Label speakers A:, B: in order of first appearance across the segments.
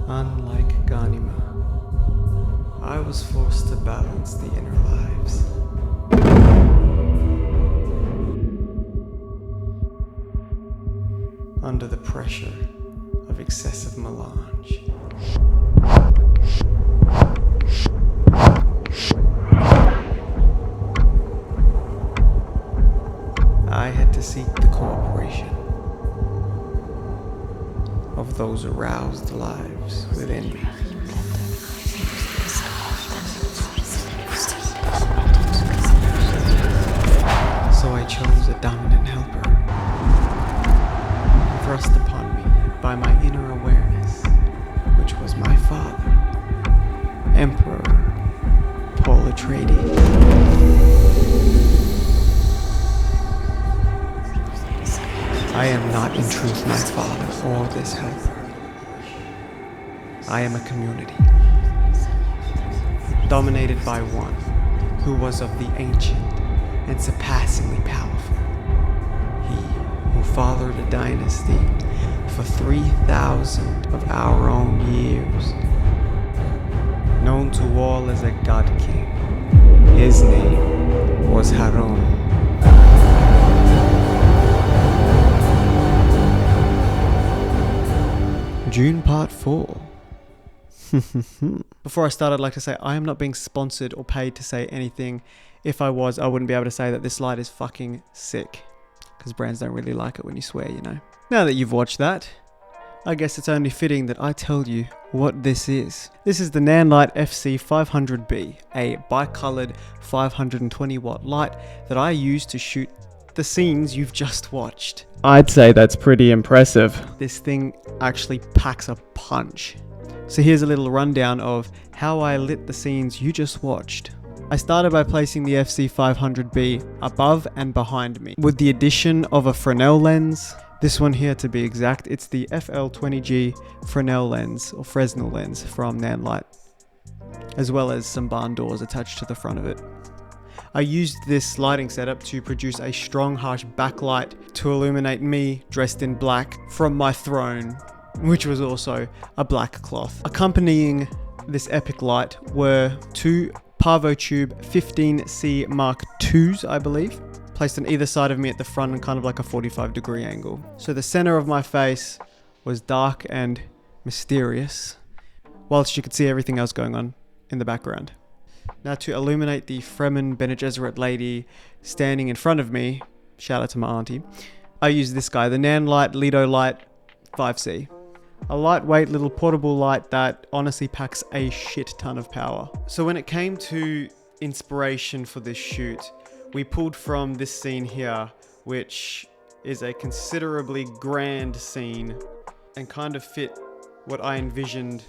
A: Unlike Ghanima, I was forced to balance the inner lives. Under the pressure of excessive melange. I had to seek the cooperation of those aroused lives within me. So I chose a dominant helper, thrust upon me by my inner awareness, which was my father, Emperor Paul Atreides. I am not in truth my father or this helper. I am a community, dominated by one who was of the ancient and surpassingly powerful. He who fathered a dynasty for 3,000 of our own years, known to all as a god king. His name was Harun. Dune Part 4. Before I start, I'd like to say I am not being sponsored or paid to say anything. If I was, I wouldn't be able to say that this light is fucking sick, because brands don't really like it when you swear, you know. Now that you've watched that, I guess it's only fitting that I tell you what this is. This is the NanLite FC500B, a bicolored 520 watt light that I use to shoot the scenes you've just watched. I'd say that's pretty impressive. This thing actually packs a punch. So here's a little rundown of how I lit the scenes you just watched. I started by placing the FC500B above and behind me with the addition of a Fresnel lens. This one here, to be exact, it's the FL-20G Fresnel lens, or Fresnel lens from NanLite, as well as some barn doors attached to the front of it. I used this lighting setup to produce a strong, harsh backlight to illuminate me dressed in black from my throne, which was also a black cloth. Accompanying this epic light were two PavoTube 15C Mark IIs, I believe, placed on either side of me at the front and kind of like a 45-degree angle. So the center of my face was dark and mysterious, whilst you could see everything else going on in the background. Now, to illuminate the Fremen Bene Gesserit lady standing in front of me, shout out to my auntie, I used this guy, the NanLite LitoLite 5C. A lightweight little portable light that honestly packs a shit ton of power. So when it came to inspiration for this shoot, we pulled from this scene here, which is a considerably grand scene and kind of fit what I envisioned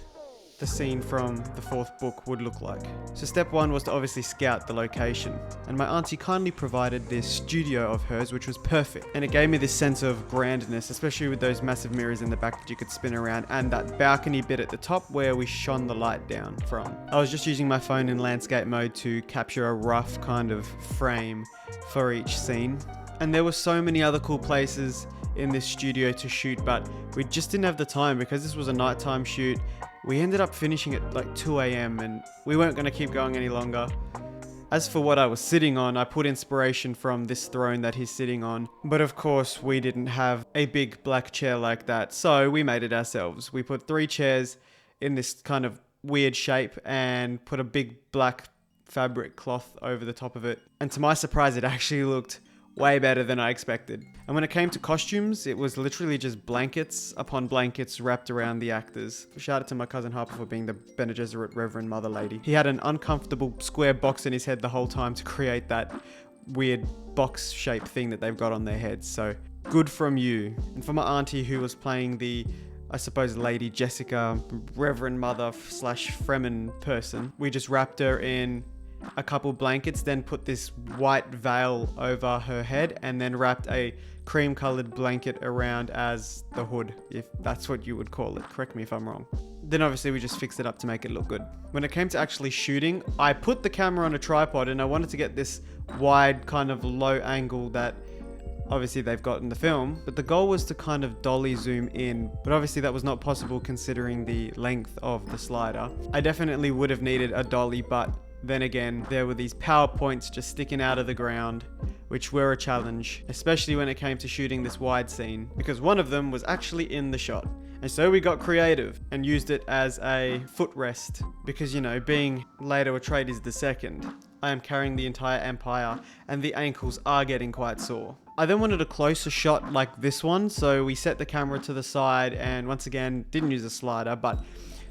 A: the scene from the fourth book would look like. So step one was to obviously scout the location, and my auntie kindly provided this studio of hers, which was perfect, and it gave me this sense of grandness, especially with those massive mirrors in the back that you could spin around, and that balcony bit at the top where we shone the light down from. I was just using my phone in landscape mode to capture a rough kind of frame for each scene, and there were so many other cool places in this studio to shoot, but we just didn't have the time because this was a nighttime shoot. We ended up finishing at like 2 a.m. and we weren't going to keep going any longer. As for what I was sitting on, I put inspiration from this throne that he's sitting on. But of course, we didn't have a big black chair like that, so we made it ourselves. We put 3 chairs in this kind of weird shape and put a big black fabric cloth over the top of it. And to my surprise, it actually looked way better than I expected. And when it came to costumes, it was literally just blankets upon blankets wrapped around the actors. Shout out to my cousin Harper for being the Bene Gesserit Reverend Mother Lady. He had an uncomfortable square box in his head the whole time to create that weird box shaped thing that they've got on their heads. So good from you. And for my auntie who was playing the, I suppose, Lady Jessica, Reverend Mother / Fremen person, we just wrapped her in a couple blankets, then put this white veil over her head, and then wrapped a cream colored blanket around as the hood, if that's what you would call it. Correct me if I'm wrong. Then obviously we just fixed it up to make it look good. When it came to actually shooting, I put the camera on a tripod and I wanted to get this wide kind of low angle that obviously they've got in the film, but the goal was to kind of dolly zoom in, but obviously that was not possible considering the length of the slider. I definitely would have needed a dolly, but then again, there were these power points just sticking out of the ground, which were a challenge, especially when it came to shooting this wide scene, because one of them was actually in the shot. And so we got creative and used it as a footrest, because, you know, being Later Atreides II, I am carrying the entire empire and the ankles are getting quite sore. I then wanted a closer shot like this one, so we set the camera to the side and once again, didn't use a slider, but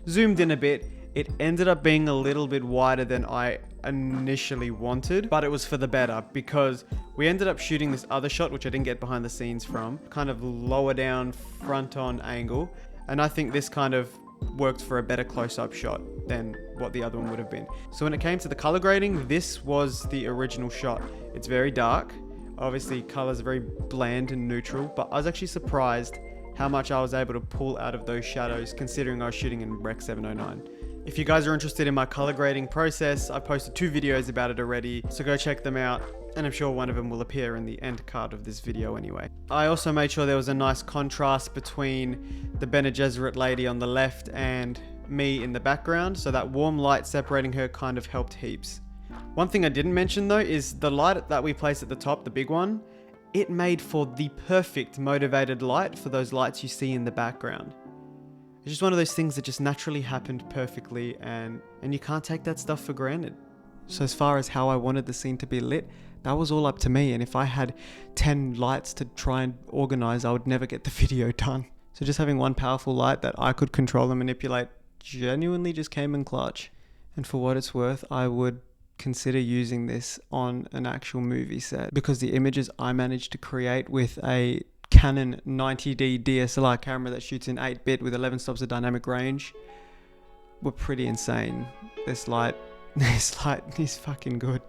A: zoomed in a bit. It ended up being a little bit wider than I initially wanted, but it was for the better because we ended up shooting this other shot, which I didn't get behind the scenes from, kind of lower down front on angle. And I think this kind of worked for a better close-up shot than what the other one would have been. So when it came to the color grading, this was the original shot. It's very dark. Obviously colors are very bland and neutral, but I was actually surprised how much I was able to pull out of those shadows considering I was shooting in Rec 709. If you guys are interested in my color grading process, I posted 2 videos about it already, so go check them out, and I'm sure one of them will appear in the end card of this video anyway. I also made sure there was a nice contrast between the Bene Gesserit lady on the left and me in the background, so that warm light separating her kind of helped heaps. One thing I didn't mention though is the light that we placed at the top, the big one, it made for the perfect motivated light for those lights you see in the background. It's just one of those things that just naturally happened perfectly and you can't take that stuff for granted. So as far as how I wanted the scene to be lit, that was all up to me, and if I had 10 lights to try and organize, I would never get the video done. So just having one powerful light that I could control and manipulate genuinely just came in clutch. And for what it's worth, I would consider using this on an actual movie set because the images I managed to create with a Canon 90D DSLR camera that shoots in 8-bit with 11 stops of dynamic range were pretty insane. This light is fucking good.